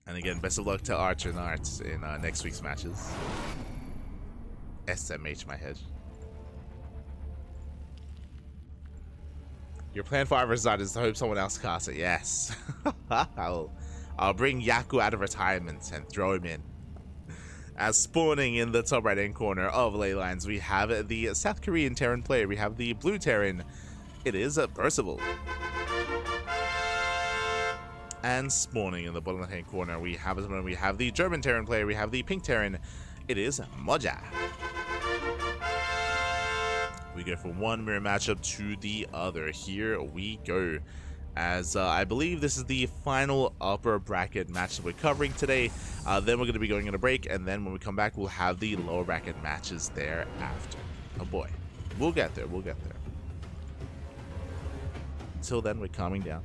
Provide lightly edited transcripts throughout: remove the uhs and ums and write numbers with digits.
And again, best of luck to Archer and Arts in next week's matches. SMH my head. Your plan for Arverzard is to hope someone else casts it. Yes. I'll bring Yaku out of retirement and throw him in. As spawning in the top right hand corner of Ley Lines, we have the South Korean Terran player. We have the blue Terran. It is Percival. And spawning in the bottom left hand corner, we have the German Terran player. We have the pink Terran. It is Moja. We go from one mirror matchup to the other. Here we go. As I believe this is the final upper bracket match that we're covering today. Then we're going to be going on a break, and then when we come back, we'll have the lower bracket matches thereafter. Oh boy. We'll get there. We'll get there. Until then, we're calming down.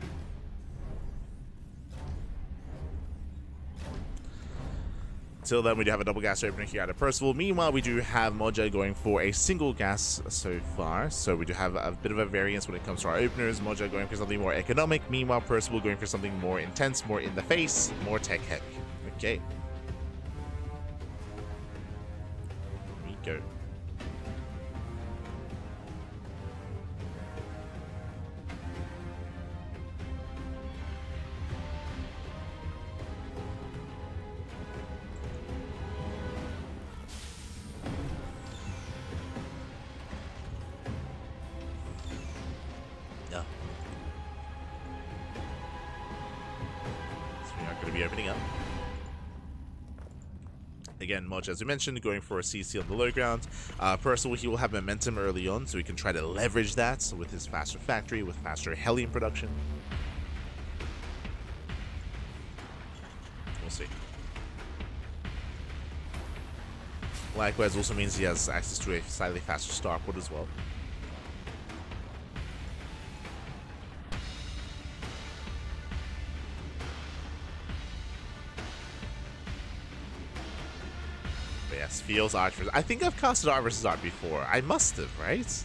Till then, we do have a double gas opener here out of Percival. Meanwhile, we do have Moja going for a single gas so far. So we do have a bit of a variance when it comes to our openers. Moja going for something more economic. Meanwhile, Percival going for something more intense, more in the face, more tech heavy. Okay. Here we go. Opening up. Again, Moja, as we mentioned, going for a CC on the low ground. Percival, he will have momentum early on, so he can try to leverage that with his faster factory, with faster helium production. We'll see. Likewise, also means he has access to a slightly faster starport as well. Yes, feels Art versus... I think I've casted Art versus Art before. I must have, right?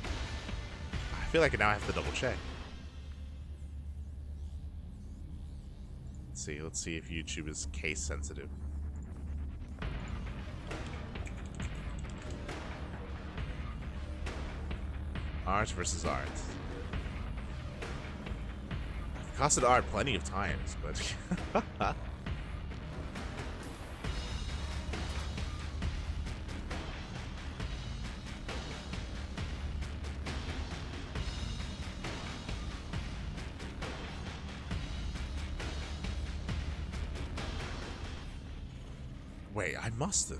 I feel like now I have to double check. Let's see if YouTube is case sensitive. Art versus Art. I've casted Art plenty of times, but... Wait, I must have.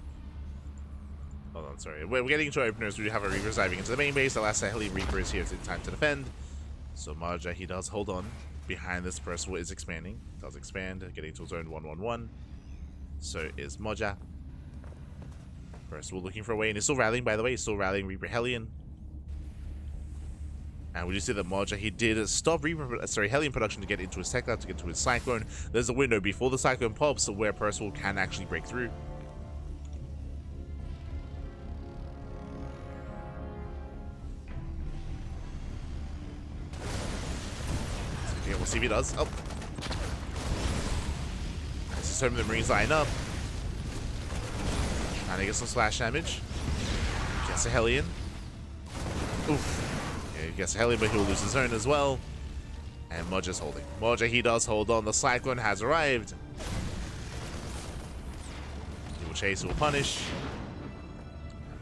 Hold on, sorry. We're getting into our openers. We do have our Reapers diving into the main base. The last Heli Reaper is here in time to defend. So Moja, he does hold on. Behind this, Percival is expanding. Does expand, getting to zone 111. So is Moja. Percival looking for a way, and he's still rallying, by the way. He's still rallying Reaper Hellion. And we do see that Moja, he did stop Hellion production to get into his tech lab, to get into his Cyclone. There's a window before the Cyclone pops where Percival can actually break through. Okay, we'll see if he does. Oh. This is hoping the Marines line up. Trying to get some splash damage. Gets a Hellion. Oof. He gets a Hellion, but he'll lose his zone as well. And Moja's holding. Moja, he does hold on. The Cyclone has arrived. He will chase, he will punish.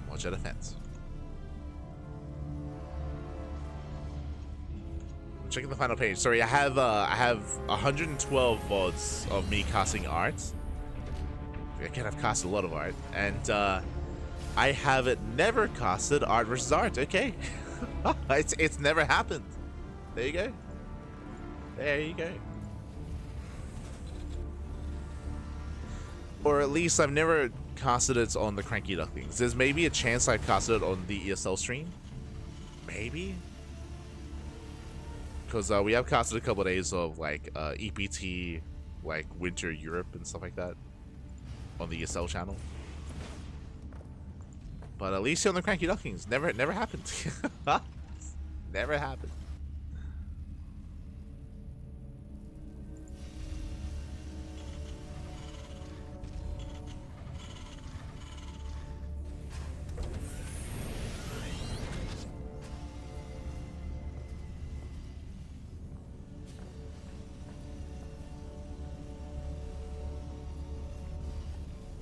Moja defends. Checking the final page. Sorry, I have 112 VODs of me casting art. Again, I've casted a lot of art, and I have never casted art versus art. Okay. it's never happened. There you go. There you go. Or at least I've never casted it on the CranKy Ducklings. There's maybe a chance I've casted it on the ESL stream. Maybe. Because we have casted a couple of days of like EPT, like Winter Europe and stuff like that on the ESL channel. But at least on the CranKy Ducklings, never happened. Never happened.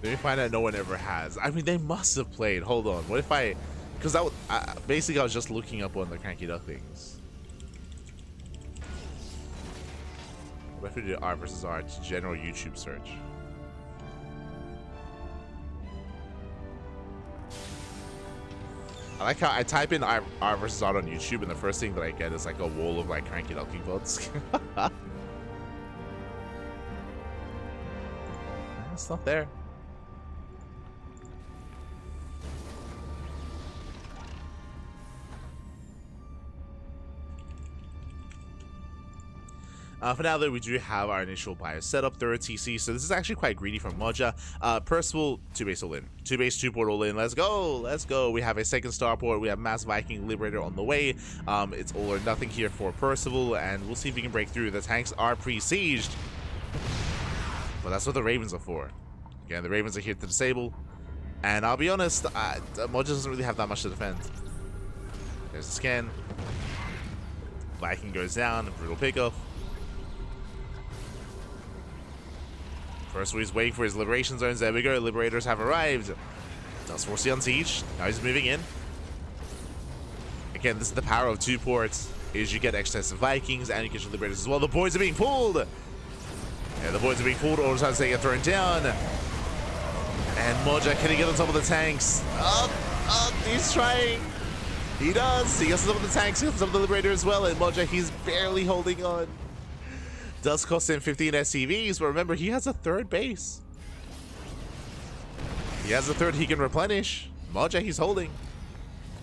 Let me find out no one ever has. I mean, they must have played. Hold on. What if I... Because that basically I was just looking up on the CranKy Ducklings. What if we do R versus R? General YouTube search. I like how I type in R versus R on YouTube, and the first thing that I get is like a wall of like CranKy Duckling VODs. It's not there. For now, though, we do have our initial bio setup, third TC, so this is actually quite greedy from Moja. Percival, 2-base all in. 2-base, 2-port all in. Let's go! Let's go! We have a second starport. We have Mass Viking Liberator on the way. It's all or nothing here for Percival, and we'll see if we can break through. The tanks are pre-sieged. But that's what the Ravens are for. Again, the Ravens are here to disable. And I'll be honest, Moja doesn't really have that much to defend. There's a scan. Viking goes down. Brutal pickoff. First, he's waiting for his liberation zones. There we go. Liberators have arrived. Does force the unsiege. Now he's moving in. Again, this is the power of 2 ports. Is you get excess Vikings and you get your liberators as well. The boys are being pulled. Yeah, the boys are being pulled. All the time they get thrown down. And Moja, can he get on top of the tanks? He's trying. He does. He gets on top of the tanks. He gets on top of the liberator as well. And Moja, he's barely holding on. Does cost him 15 SCVs, but remember, he has a third base. He has a third he can replenish. Moja, he's holding.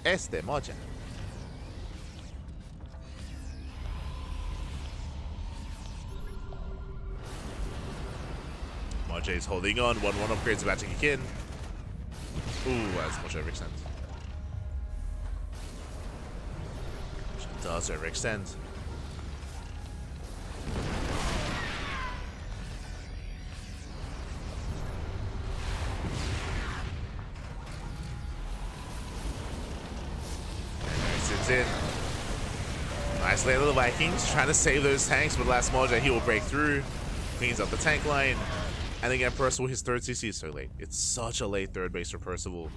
Moja. Moja is holding on. 1-1 upgrade's about to kick in. Ooh, that's much overextend. Does overextend. In. Nice lane of the Vikings, trying to save those tanks, but last Moja, he will break through, cleans up the tank line, and again, Percival, his third CC is so late. It's such a late third base for Percival.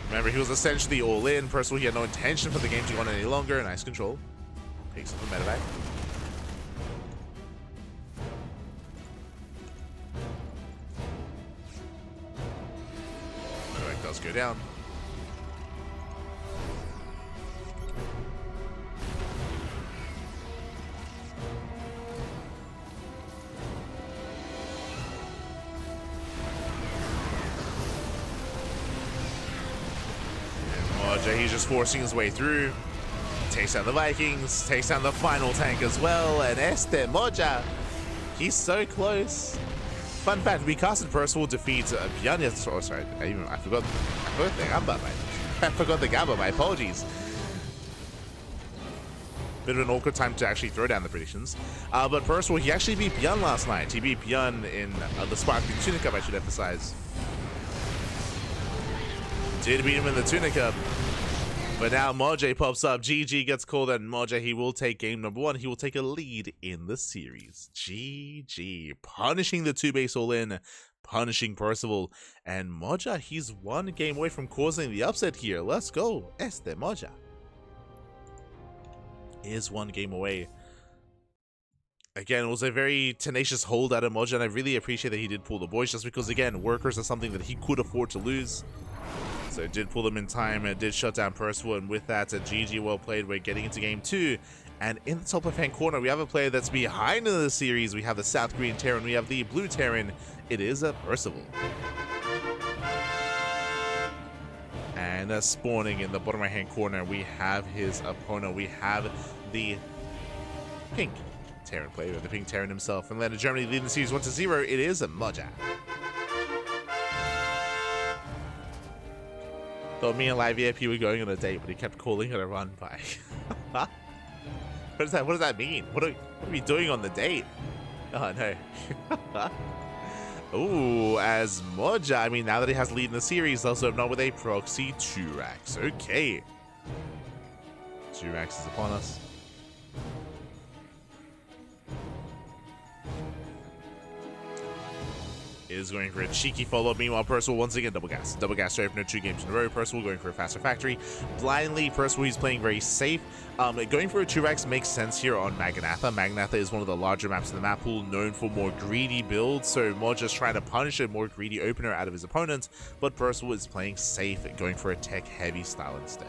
Remember, he was essentially all in. Percival, he had no intention for the game to go on any longer. Nice control. Takes up the medevac. Medevac does go down. He's just forcing his way through. Takes down the Vikings, takes down the final tank as well, and Moja, he's so close. Fun fact, we casted Percival defeat Beyond. Oh, sorry, I forgot the Gamba. I forgot the Gamba. My apologies. Bit of an awkward time to actually throw down the predictions. But Percival, he actually beat Beyond last night. He beat Beyond in the Sparkling Tunic Cup, I should emphasize. Did beat him in the Tunic Cup. But now Moja pops up. GG gets called, and Moja, he will take game number 1. He will take a lead in the series. GG. Punishing the 2-base all-in. Punishing Percival. And Moja, he's 1 game away from causing the upset here. Let's go. Moja is 1 game away. Again, it was a very tenacious hold out of Moja, and I really appreciate that he did pull the boys, just because, again, workers are something that he could afford to lose. So it did pull them in time, and it did shut down Percival, and with that, a GG well played. We're getting into game 2, and in the top left-hand corner, we have a player that's behind in the series. We have the South Korean Terran, we have the Blue Terran. It is a Percival. And spawning in the bottom right-hand corner, we have his opponent. We have the Pink Terran player, the Pink Terran himself. Atlanta, Germany leading the series 1-0. It is a Moja. Thought me and Live VIP were going on a date, but he kept calling it a run by. What does that mean? What are we doing on the date? Oh no. Ooh, as Moja, I mean, now that he has lead in the series, also not with a proxy 2-Rax. Okay. 2-Rax is upon us. is going for a cheeky follow-up. Meanwhile, Percival once again double gas straight from 2 games in a row. Percival going for a faster factory. Blindly, Percival, he's playing very safe. Going for a 2-Rex makes sense here on Magnatha. Magnatha is one of the larger maps in the map pool, known for more greedy builds, so Moja's trying to punish a more greedy opener out of his opponent, but Percival is playing safe, going for a tech-heavy style instead.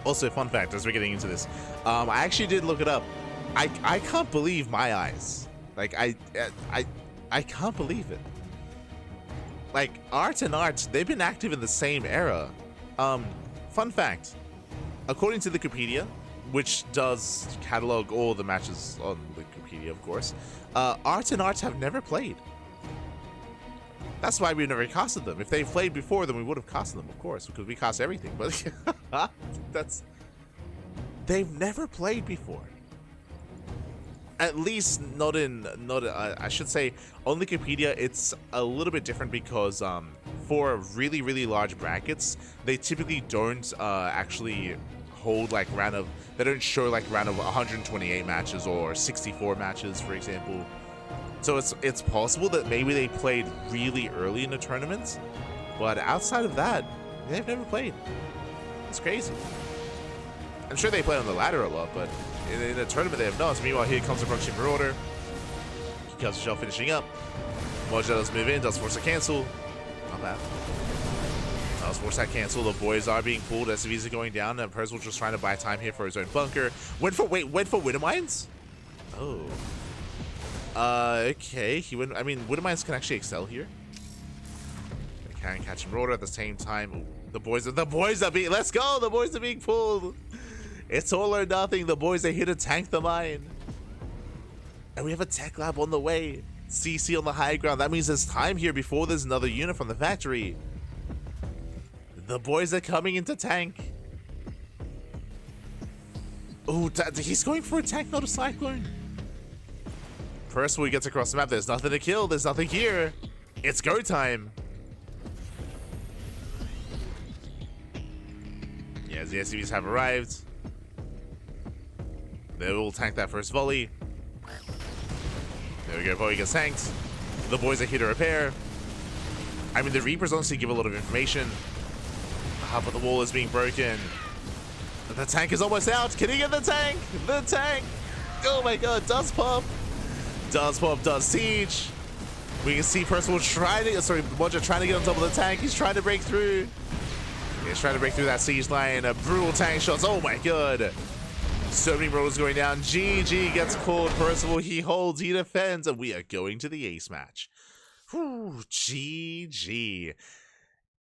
Also, fun fact, as we're getting into this, I actually did look it up. I can't believe my eyes. Like, I can't believe it. Like, Art and Art, they've been active in the same era. Fun fact, according to Wikipedia, which does catalog all the matches on Wikipedia, of course, Art and Art have never played. That's why we never casted them. If they played before, then we would have casted them, of course, because we cast everything. But they've never played before. At least I should say on Wikipedia it's a little bit different because for really, really large brackets, they typically don't actually hold like they don't show like round of 128 matches or 64 matches, for example. So it's possible that maybe they played really early in the tournament, but outside of that, they've never played. It's crazy. I'm sure they play on the ladder a lot, but in a tournament they have not. So meanwhile, here comes a Approaching Marauder. He comes Shell finishing up. Moja does move in, does force a cancel. Not bad. Does force that cancel. The boys are being pulled. SCVs are going down, and Percival just trying to buy time here for his own bunker. Went for Widowmines? Oh. Okay, he wouldn't. I mean, Widowmines can actually excel here. They can catch Marauder at the same time. Ooh, the boys are being. Let's go! The boys are being pulled. It's all or nothing. The boys are here to tank the mine, and we have a tech lab on the way. CC on the high ground. That means there's time here before there's another unit from the factory. The boys are coming into tank. Oh, he's going for a tank, not a cyclone. Percival gets across the map. There's nothing to kill. There's nothing here. It's go time. Yes, the SCVs have arrived. They will tank that first volley. There we go. Volley gets tanked. The boys are here to repair. I mean, the Reapers honestly give a lot of information. But the wall is being broken. The tank is almost out. Can he get the tank? The tank. Oh my god. Does pop. Does pop, does siege. We can see Percival Moja trying to get on top of the tank. He's trying to break through. He's trying to break through that siege line. Brutal tank shots. Oh my god. So many rollers going down. GG gets called. Percival, he holds, he defends, and we are going to the ace match. Whew, GG.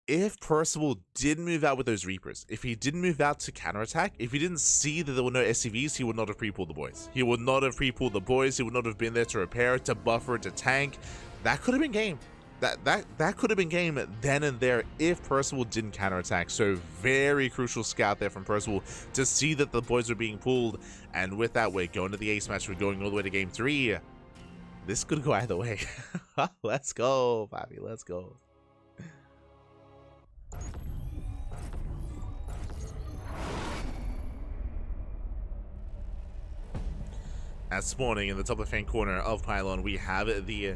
If Percival didn't move out with those Reapers, if he didn't move out to counterattack, if he didn't see that there were no SCVs, he would not have pre-pulled the boys. He would not have pre-pulled the boys. He would not have been there to repair, to buffer, to tank. That could have been game. That could have been game then and there if Percival didn't counterattack. So very crucial scout there from Percival to see that the boys were being pulled. And with that, we're going to the ace match. We're going all the way to game 3. This could go either way. Let's go, Bobby. Let's go. At spawning in the top left-hand corner of Pylon, we have the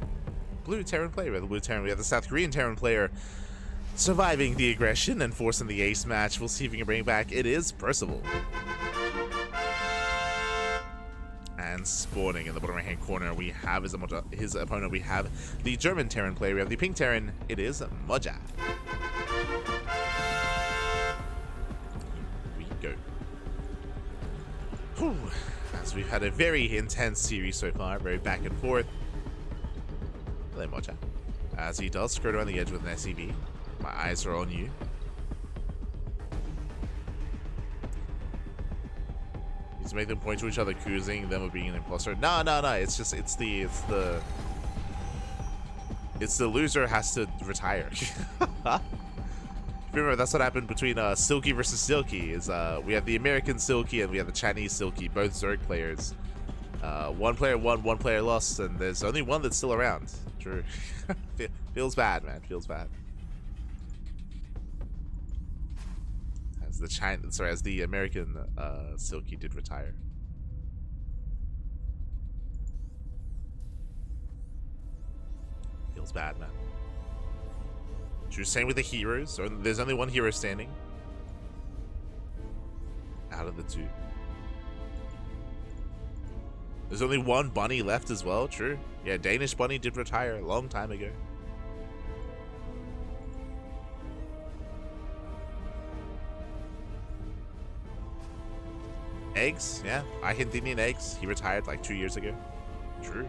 blue Terran player. We have the South Korean Terran player surviving the aggression and forcing the ace match. We'll see if we can bring it back. It is Percival. And spawning in the bottom right-hand corner, we have his opponent. We have the German Terran player. We have the pink Terran. It is Moja. Here we go. Whew. As we've had a very intense series so far, very back and forth. Hello, Moja. As he does skirt around the edge with an SCV. My eyes are on you. To make them point to each other, accusing them of being an imposter. No. It's just it's the loser has to retire. Remember, that's what happened between Silky versus Silky. Is we have the American Silky and we have the Chinese Silky, both Zerg players. One player won, one player lost, and there's only one that's still around. True. Feels bad, man. Feels bad. As the American Silky did retire. Feels bad, man. True, same with the heroes. So there's only one hero standing. Out of the two. There's only one bunny left as well, true. Yeah, Danish bunny did retire a long time ago. Eggs, yeah. Argentinian Eggs. He retired like 2 years ago. True.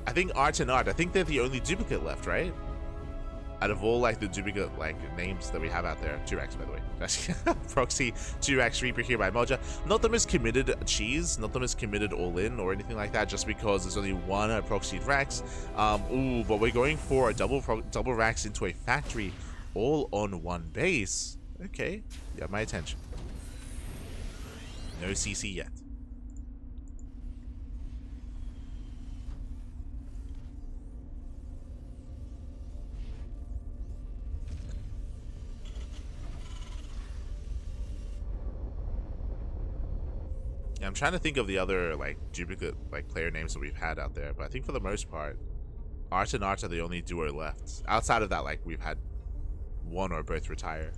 I think Art and Art, I think they're the only duplicate left, right? Out of all like the duplicate like names that we have out there. 2x, by the way. That's Proxy, 2x Reaper here by Moja. Not the most committed cheese, not the most committed all-in or anything like that, just because there's only one proxied Rax. Ooh, but we're going for a double Rax into a factory all on one base. Okay, you have my attention. No CC yet. Yeah, I'm trying to think of the other like duplicate like player names that we've had out there, but I think for the most part, Art and Art are the only duo left. Outside of that, like we've had one or both retire.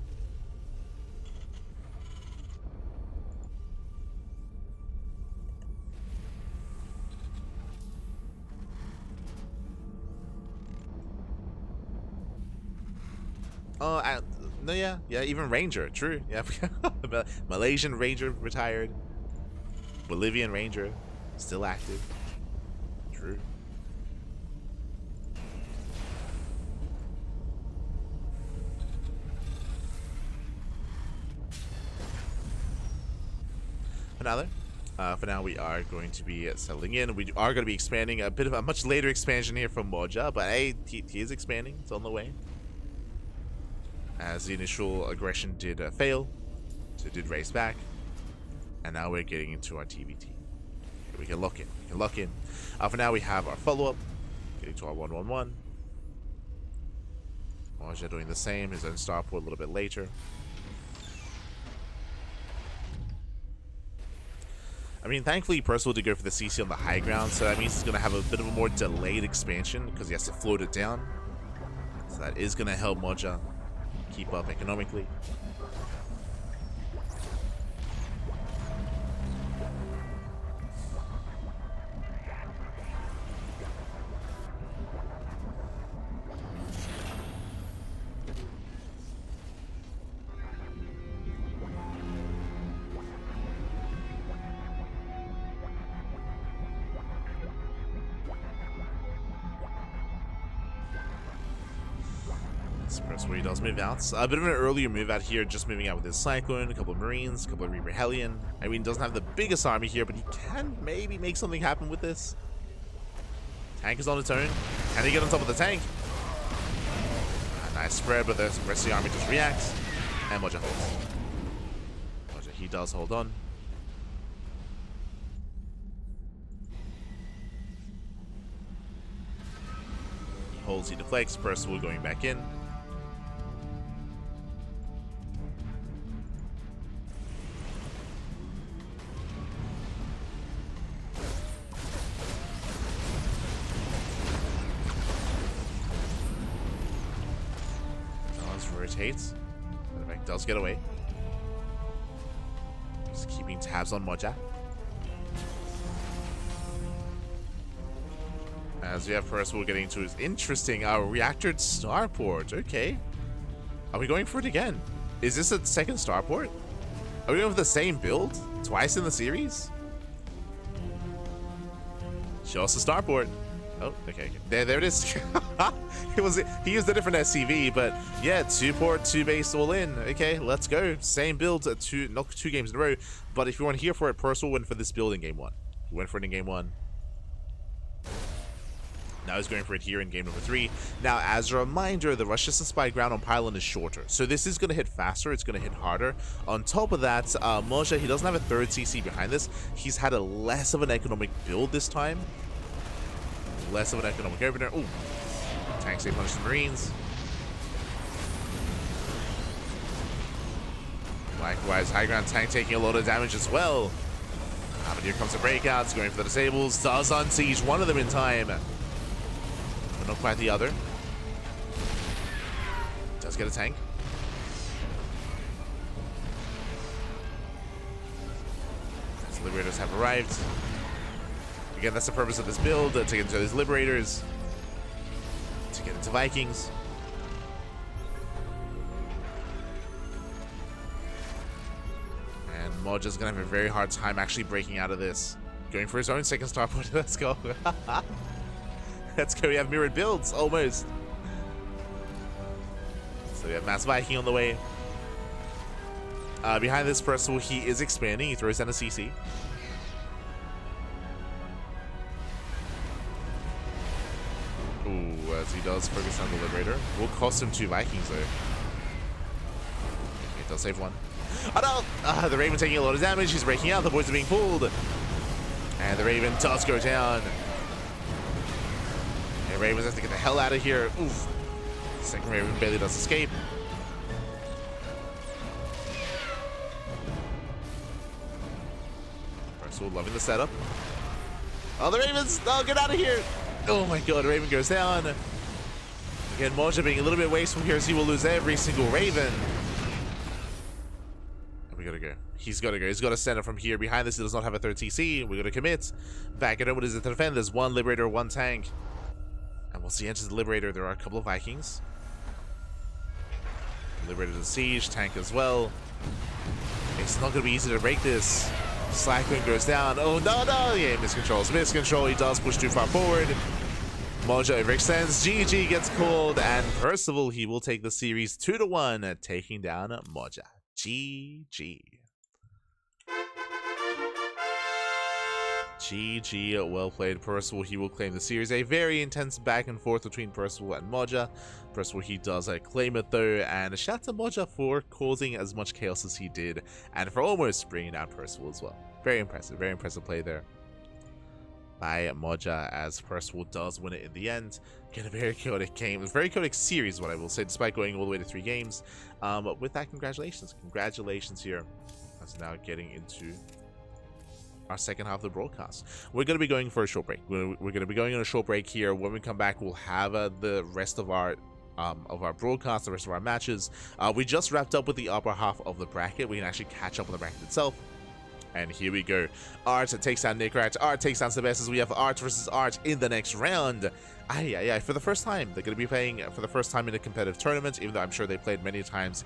No, yeah, even Ranger, true. Yeah, Malaysian Ranger retired. Bolivian Ranger, still active. True. For now, we are going to be settling in. We are going to be expanding a bit of a much later expansion here from Moja, but hey, he is expanding. It's on the way. As the initial aggression did fail, so it did race back, and now we're getting into our TvT. We can lock in. For now, we have our follow-up, getting to our 1-1-1. Moja doing the same, his own starport a little bit later. I mean, thankfully, Percival did go for the CC on the high ground, so that means he's going to have a bit of a more delayed expansion because he has to float it down. So that is going to help Moja keep up economically. Where he does move out. A bit of an earlier move out here, just moving out with his Cyclone, a couple of Marines, a couple of Reaper Hellion. I mean, doesn't have the biggest army here, but he can maybe make something happen with this. Tank is on its own. Can he get on top of the tank? Nice spread, but the rest of the army just reacts. And Moja holds. Moja, he does hold on. He holds, he deflects. Percival going back in. Rotates. Perfect. Does get away. Just keeping tabs on Moja. As we have Percival getting into his interesting reactored starport. Okay. Are we going for it again? Is this a second starport? Are we going for the same build? Twice in the series? Show us the starport. Oh, okay. There it is. He used a different SCV, but yeah, 2 port, 2 base, all in. Okay, let's go. Same build, not 2 games in a row. But if you want to hear for it, Percival went for this build in game 1. He went for it in game 1. Now he's going for it here in game number 3. Now, as a reminder, the Rush Distance by ground on pylon is shorter, so this is going to hit faster, it's going to hit harder. On top of that, Moja, he doesn't have a 3rd CC behind this. He's had a less of an economic build this time. Less of an economic opener. Ooh. Tanks they punish the Marines. Likewise, high ground tank taking a lot of damage as well. But here comes the breakouts, going for the disables. Does unsiege one of them in time. But not quite the other. Does get a tank. The Liberators have arrived. Again, that's the purpose of this build, to get into these Liberators, to get into Vikings. And Moja's gonna have a very hard time actually breaking out of this. Going for his own 2nd star point. Let's go. Let's go. We have mirrored builds, almost. So we have Mass Viking on the way. Behind this Percival, he is expanding. He throws down a CC. Ooh, as he does focus on the Liberator. Will cost him 2 Vikings, though. It does save 1. Oh no! The Raven taking a lot of damage. He's breaking out. The boys are being pulled. And the Raven does go down. And Ravens have to get the hell out of here. Oof. Second Raven barely does escape. Percival loving the setup. Oh, the Ravens! Oh, get out of here! Oh my god, Raven goes down. Again, Moja being a little bit wasteful here as he will lose every single Raven. And we gotta go. He's gotta go. He's gotta stand up from here. Behind this, he does not have a 3rd TC. We gotta commit. Back it up. What is it to defend? There's 1 Liberator, 1 tank. And we'll see enters the Liberator. There are a couple of Vikings. Liberator to siege, tank as well. It's not gonna be easy to break this. Slackman goes down. Oh, no, no. Yeah, miscontrols. Miscontrol. He does push too far forward. Moja overextends. GG gets called. And Percival, he will take the series 2-1, taking down Moja. GG. GG, well played, Percival. He will claim the series. A very intense back and forth between Percival and Moja. Percival, he does claim it though, and a shout out to Moja for causing as much chaos as he did, and for almost bringing down Percival as well. Very impressive play there by Moja, as Percival does win it in the end. Get a very chaotic game, a very chaotic series, what I will say, despite going all the way to 3 games. But with that, congratulations here. That's now getting into our second half of the broadcast. We're going to be going for a short break. We're going to be going on a short break here. When we come back, we'll have the rest of our broadcast, the rest of our matches. We just wrapped up with the upper half of the bracket. We can actually catch up on the bracket itself. And here we go. Art takes down Nickrat. Art takes down Sebastus. We have Art versus Art in the next round. For the first time. They're going to be playing for the first time in a competitive tournament, even though I'm sure they played many times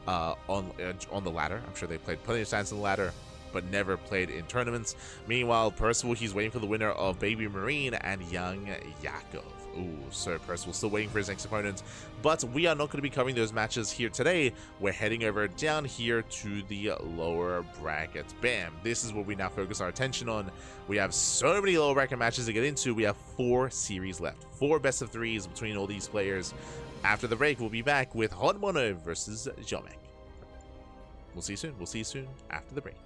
on the ladder. I'm sure they played plenty of times on the ladder, but never played in tournaments. Meanwhile, Percival, he's waiting for the winner of Baby Marine and Young Yakov. Ooh, so Percival still waiting for his next opponent, but we are not going to be covering those matches here today. We're heading over down here to the lower bracket. Bam! This is what we now focus our attention on. We have so many lower bracket matches to get into. We have 4 series left, 4 best of 3s between all these players. After the break, we'll be back with Hot Mono versus Jomek. We'll see you soon. We'll see you soon after the break.